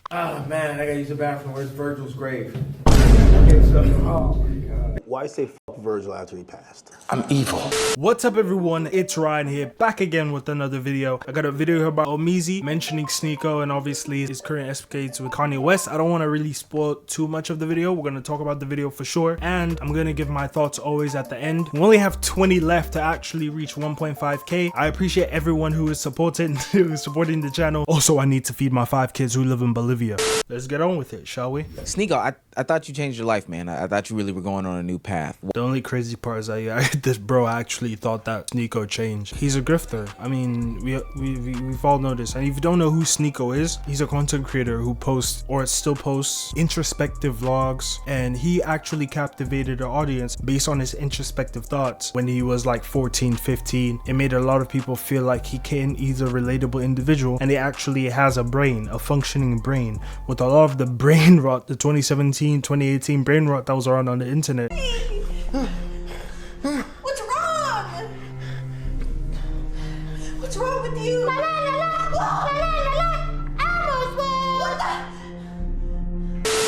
Ah, man, I gotta use the bathroom. Where's Virgil's grave? Okay, so, oh my god. Why say fuck Virgil after he passed? I'm evil. What's up everyone, it's Ryan here, back again with another video. I got a video here about Omizi mentioning Sneako and obviously his current escapades with Kanye West. I don't want to really spoil too much of the video. We're going to talk about the video for sure, and I'm going to give my thoughts always at the end. We only have 20 left to actually reach 1.5k. I appreciate everyone who is supporting the channel. Also, I need to feed my 5 kids who live in Bolivia. Let's get on with it, shall we? Sneako, I thought you changed your life, man. I thought you really were going on a new path. The only crazy part is that this bro actually thought that Sneako changed. He's a grifter. I mean, we've all noticed. And if you don't know who Sneako is, he's a content creator who posts, or still posts, introspective vlogs. And he actually captivated the audience based on his introspective thoughts when he was like 14, 15. It made a lot of people feel like he is a relatable individual, and he actually has a brain, a functioning brain, with a lot of the brain rot, the 2017, 2018 brain rot that was around on the internet. What's wrong? What's wrong with you? La, la, la, la. La, la, la, la. Elmo's wall. What the?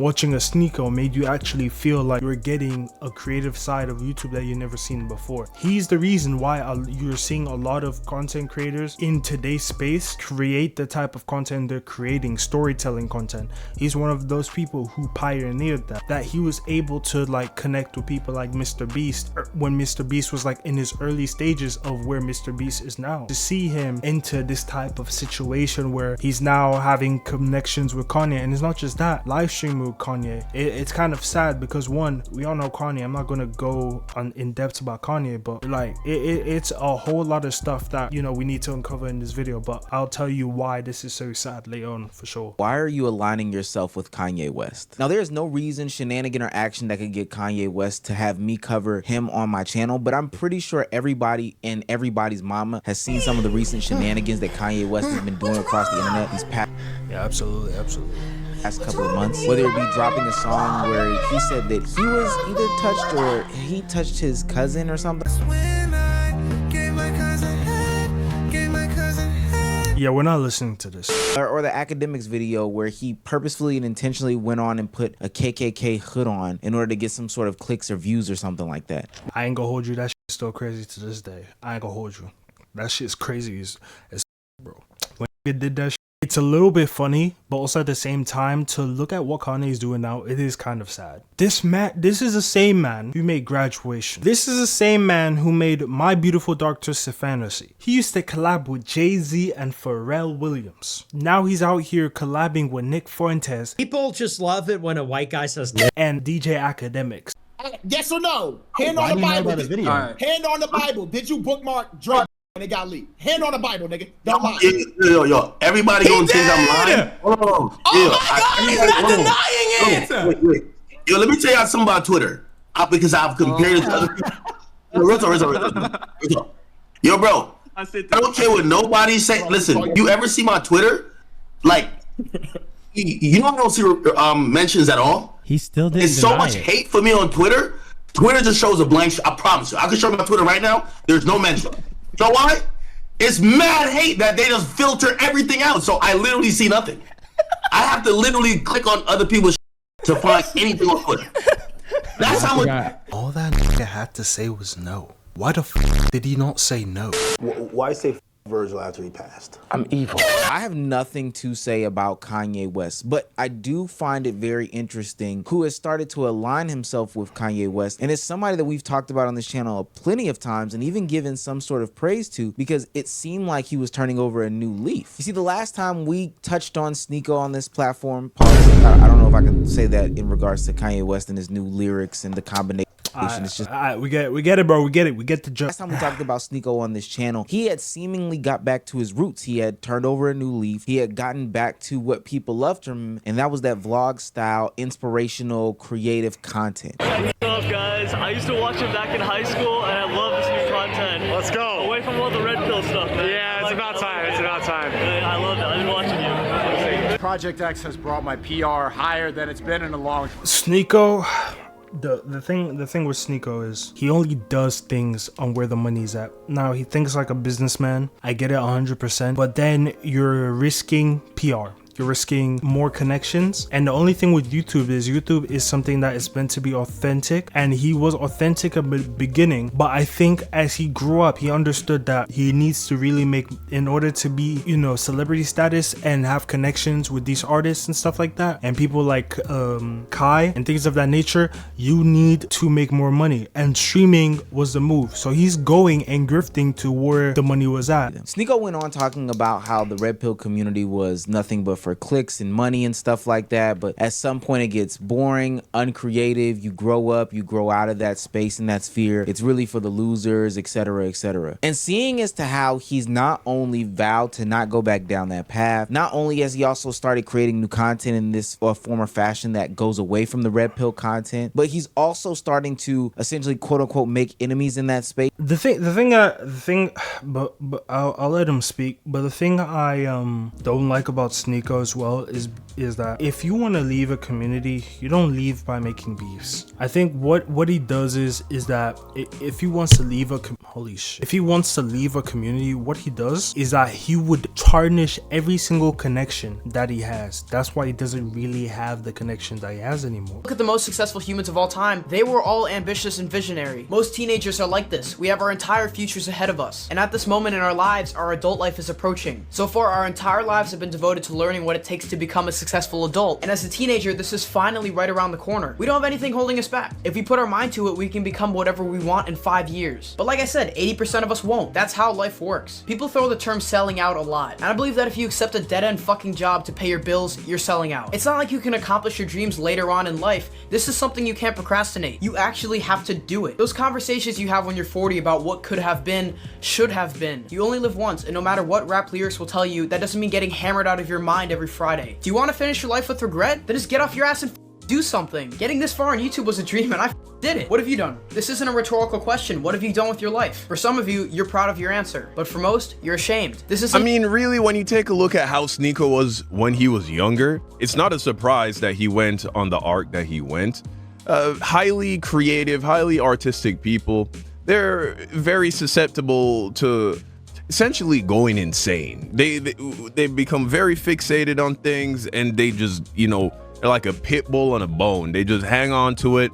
Watching a Sneako made you actually feel like you're getting a creative side of YouTube that you've never seen before. He's the reason why you're seeing a lot of content creators in today's space create the type of content they're creating, storytelling content. He's one of those people who pioneered that he was able to like connect with people like Mr. Beast when Mr. Beast was like in his early stages of where Mr. Beast is now. To see him into this type of situation where he's now having connections with Kanye, and it's not just that, live stream with Kanye, it's kind of sad because one, we all know Kanye. I'm not gonna go in depth about Kanye, but like it's a whole lot of stuff that, you know, we need to uncover in this video, but I'll tell you why this is so sad later on for sure. Why are you aligning yourself with Kanye West? Now, there's no reason, shenanigan, or action that could get Kanye West to have me cover him on my channel, but I'm pretty sure everybody and everybody's mama has seen some of the recent shenanigans that Kanye West has been doing across the internet these past Absolutely couple of months. Whether it be dropping a song where he said that he was either touched or he touched his cousin or something. Yeah, we're not listening to this. Or the academics video where he purposefully and intentionally went on and put a KKK hood on in order to get some sort of clicks or views or something like that. I ain't gonna hold you, that shit's still crazy to this day. I ain't gonna hold you. That shit's crazy as bro. When he did that shit, it's a little bit funny, but also at the same time, to look at what Kanye is doing now, it is kind of sad. This is the same man who made Graduation. This is the same man who made My Beautiful Dark Twisted Fantasy. He used to collab with Jay-Z and Pharrell Williams. Now he's out here collabing with Nick Fuentes. People just love it when a white guy says and DJ Academics. Yes or no? Hand on the Bible. Hand on the Bible. Did you bookmark Drake when it got leaked? Hand on the Bible, nigga. Don't lie. Yo, everybody gonna think I'm lying. Hold on. He's not denying it. Wait. Yo, let me tell y'all something about Twitter. Because I've compared it to other people. Real talk. Yo, bro. I don't care what nobody say. Listen, you ever see my Twitter? Like, you don't see mentions at all. He still didn't. There's so much hate for me on Twitter. Twitter just shows a blank. I promise you. I can show my Twitter right now. There's no mention. You know why? It's mad hate that they just filter everything out. So I literally see nothing. I have to literally click on other people's to find anything on Twitter. That's how much. All that nigga had to say was no. Why the f did he not say no? Why say fuck Virgil after he passed? I'm evil. I have nothing to say about Kanye West, but I do find it very interesting who has started to align himself with Kanye West, and it's somebody that we've talked about on this channel plenty of times and even given some sort of praise to, because it seemed like he was turning over a new leaf. You see, the last time we touched on Sneako on this platform, I don't know if I can say that in regards to Kanye West and his new lyrics and the combination. It's just we get it, bro. We get the joke. Last time we talked about Sneako on this channel, he had seemingly got back to his roots. He had turned over a new leaf. He had gotten back to what people loved from him, and that was that vlog style, inspirational, creative content. What's up, guys? I used to watch him back in high school, and I love this new content. Let's go. Away from all the red pill stuff, man. Yeah, it's about time. It's about time. I love it. I've been watching you. Project X has brought my PR higher than it's been in a long. Sneako. The thing with Sneako is he only does things on where the money's at. Now he thinks like a businessman. I get it 100%, but then you're risking PR. you're risking more connections. And the only thing with YouTube is something that is meant to be authentic, and he was authentic at the beginning, but I think as he grew up, he understood that he needs to really make, in order to be, you know, celebrity status and have connections with these artists and stuff like that, and people like Kai and things of that nature, you need to make more money, and streaming was the move. So he's going and grifting to where the money was at. Sneako went on talking about how the red pill community was nothing but for clicks and money and stuff like that, but at some point it gets boring, uncreative, you grow up, you grow out of that space and that sphere, it's really for the losers, etc, etc. And seeing as to how he's not only vowed to not go back down that path, not only has he also started creating new content in this form or fashion that goes away from the red pill content, but he's also starting to essentially quote unquote make enemies in that space. But I'll let him speak. But the thing I don't like about Sneako as well is that if you want to leave a community, you don't leave by making beefs. I think what he does is that if he wants to leave a community, what he does is that he would tarnish every single connection that he has. That's why he doesn't really have the connection that he has anymore. Look at the most successful humans of all time. They were all ambitious and visionary. Most teenagers are like this. We have our entire futures ahead of us. And at this moment in our lives, our adult life is approaching. So far, our entire lives have been devoted to learning what it takes to become a successful adult. And as a teenager, this is finally right around the corner. We don't have anything holding us back. If we put our mind to it, we can become whatever we want in 5 years. But like I said, 80% of us won't. That's how life works. People throw the term selling out a lot. And I believe that if you accept a dead-end fucking job to pay your bills, you're selling out. It's not like you can accomplish your dreams later on in life. This is something you can't procrastinate. You actually have to do it. Those conversations you have when you're 40 about what could have been, should have been. You only live once, and no matter what rap lyrics will tell you, that doesn't mean getting hammered out of your mind every Friday. Do you want to finish your life with regret? Then just get off your ass and do something. Getting this far on YouTube was a dream, and I did it. What have you done? This isn't a rhetorical question. What have you done with your life? For some of you, you're proud of your answer, but for most, you're ashamed. This is— I mean, really, when you take a look at how Sneako was when he was younger, it's not a surprise that he went on the arc that he went. Highly creative, highly artistic people. They're very susceptible to essentially going insane. They become very fixated on things, and they just, you know, they're like a pit bull on a bone. They just hang on to it.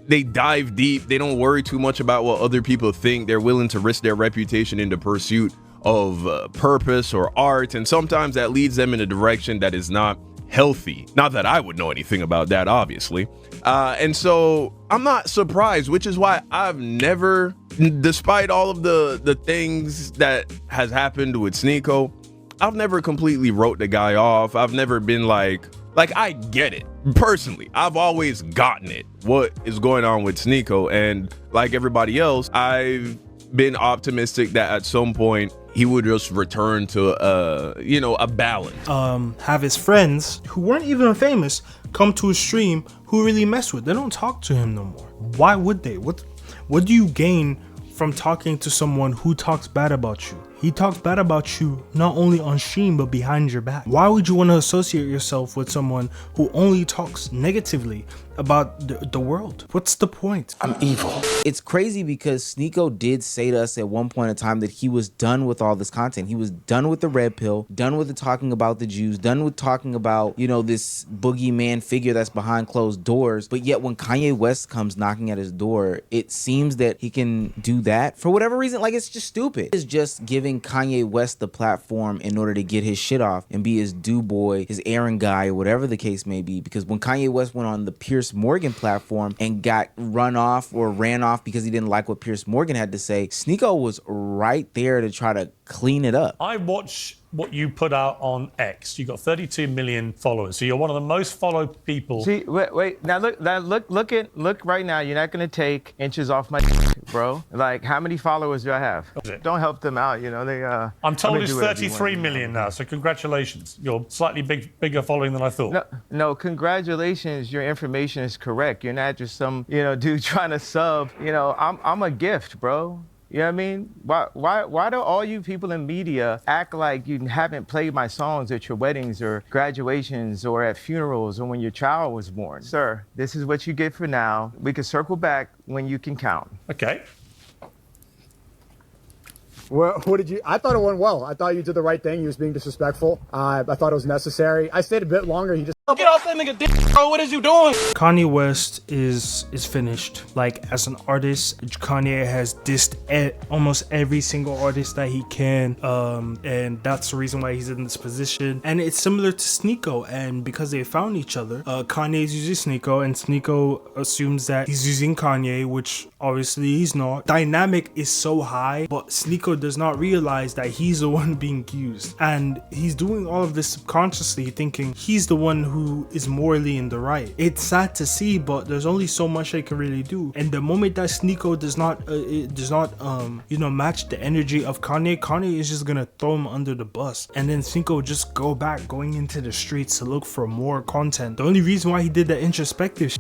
They dive deep. They don't worry too much about what other people think. They're willing to risk their reputation in the pursuit of purpose or art, and sometimes that leads them in a direction that is not healthy. Not that I would know anything about that, obviously. And so I'm not surprised, which is why I've never, despite all of the things that has happened with Sneako, I've never completely wrote the guy off. I've never been like I get it. Personally, I've always gotten it, what is going on with Sneako. And like everybody else, I've been optimistic that at some point he would just return to you know, a balance. Have his friends who weren't even famous come to his stream who really mess with. They don't talk to him no more. Why would they? What do you gain from talking to someone who talks bad about you? He talks bad about you not only on stream but behind your back. Why would you want to associate yourself with someone who only talks negatively about the world? What's the point? I'm evil. It's crazy because Sneako did say to us at one point in time that he was done with all this content. He was done with the red pill, done with the talking about the Jews, done with talking about, you know, this boogeyman figure that's behind closed doors. But yet when Kanye West comes knocking at his door, it seems that he can do that for whatever reason. Like, it's just stupid. It's just giving Kanye West the platform in order to get his shit off and be his do boy, his errand guy, or whatever the case may be. Because when Kanye West went on the Pierce Morgan platform and got ran off because he didn't like what Pierce Morgan had to say, Sneako was right there to try to clean it up. I watch what you put out on X. You got 32 million followers, so you're one of the most followed people. See, wait. Now look right now. You're not gonna take inches off my bro. Like, how many followers do I have? Don't help them out. You know, they. I'm told it's 33 million now. So congratulations. You're slightly bigger following than I thought. No, congratulations. Your information is correct. You're not just some, you know, dude trying to sub. You know, I'm a gift, bro. You know what I mean? Why do all you people in media act like you haven't played my songs at your weddings or graduations or at funerals or when your child was born? Sir, this is what you get for now. We can circle back when you can count. Okay. What did you? I thought it went well. I thought you did the right thing. He was being disrespectful. I thought it was necessary. I stayed a bit longer. He just get off that nigga dick, bro. What is you doing? Kanye West is finished. Like, as an artist, Kanye has dissed almost every single artist that he can, and that's the reason why he's in this position. And it's similar to Sneako, and because they found each other, Kanye is using Sneako, and Sneako assumes that he's using Kanye, which obviously he's not. Dynamic is so high, but Sneako does not realize that he's the one being used, and he's doing all of this subconsciously, thinking he's the one who is morally in the right. It's sad to see, but there's only so much they can really do. And the moment that Sneako does not you know, match the energy of Kanye is just gonna throw him under the bus, and then Sneako just going into the streets to look for more content. The only reason why he did that introspective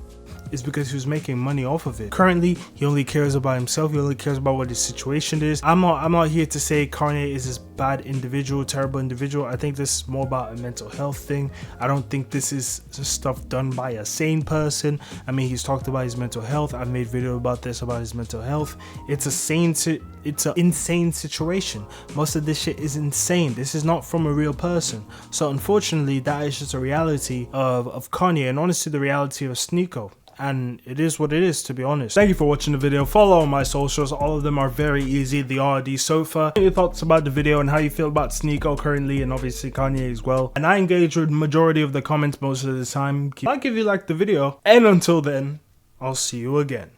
is because he was making money off of it. Currently, he only cares about himself. He only cares about what his situation is. I'm not here to say Kanye is this bad individual, terrible individual. I think this is more about a mental health thing. I don't think this is stuff done by a sane person. I mean, he's talked about his mental health. I've made video about this, about his mental health. It's an insane situation. Most of this shit is insane. This is not from a real person. So unfortunately, that is just a reality of Kanye, and honestly the reality of Sneako. And it is what it is, to be honest. Thank you for watching the video. Follow on my socials. All of them are very easy. They are the sofa. Your thoughts about the video and how you feel about Sneako currently, and obviously Kanye as well. And I engage with majority of the comments most of the time. I'll give you like the video. And until then, I'll see you again.